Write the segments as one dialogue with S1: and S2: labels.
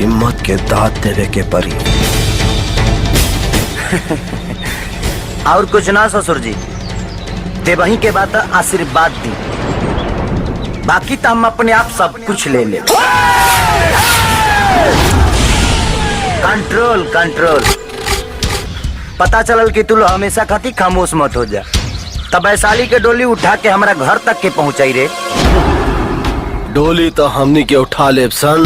S1: हिम्मत के दांत देवे के परी।
S2: और कुछ ना ससुर जी, ते वहीं के बाद आशीर्वाद दी, बाकी तो हम अपने आप सब कुछ ले ले। Control control. पता चलल कि तू हमेशा खाती खामोश मत हो जा। तब वैशाली के डोली उठा के हमारा घर तक के पहुंचाई रे।
S1: डोली तो हमनी के उठा ले सन,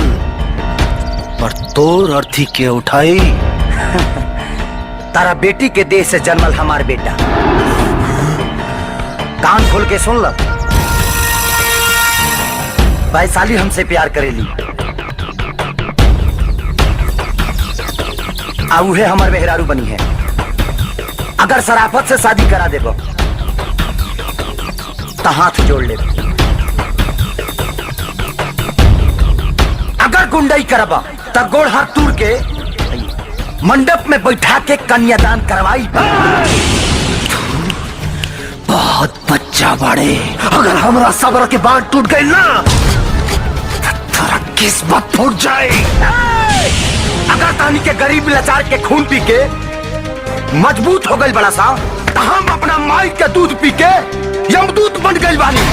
S1: पर तोर अर्थी के उठाई।
S2: तारा बेटी के देह से जन्मल हमार बेटा। कान खोल के सुन लो, वैशाली हमसे प्यार करेली, अब उहे हमार मेहरारू बनी है। अगर शराफत से शादी करा देबो तो हाथ जोड़ ले, अगर गुंडाई करबा तो गोड़ हाथ तोड़ के मंडप में बैठा के कन्यादान करवाई।
S1: बहुत बच्चा बड़े, अगर हमरा सब्र के बांध टूट गई ना तो तेरा किस्मत फूट जाए।
S2: अगर तानी के गरीब लाचार के खून पी के मजबूत हो गई बड़ा सा, तो हम अपना माई के दूध पी के यमदूत बन गई बानी।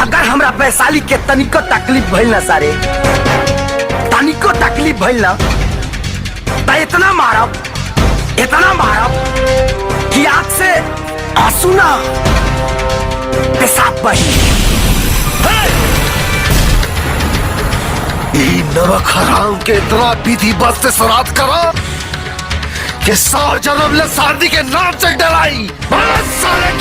S2: अगर हमरा वैशाली के तनिको तकलीफ भइल ना, सारे तनिको तकलीफ भइल ना, तो इतना मारब कि आंख से आंसू ना पेशाब बही।
S1: नमक हराम के इतना विधि बस से श्राद्ध करो कि 100 जन्म ले शादी के नाम से डराई। सारे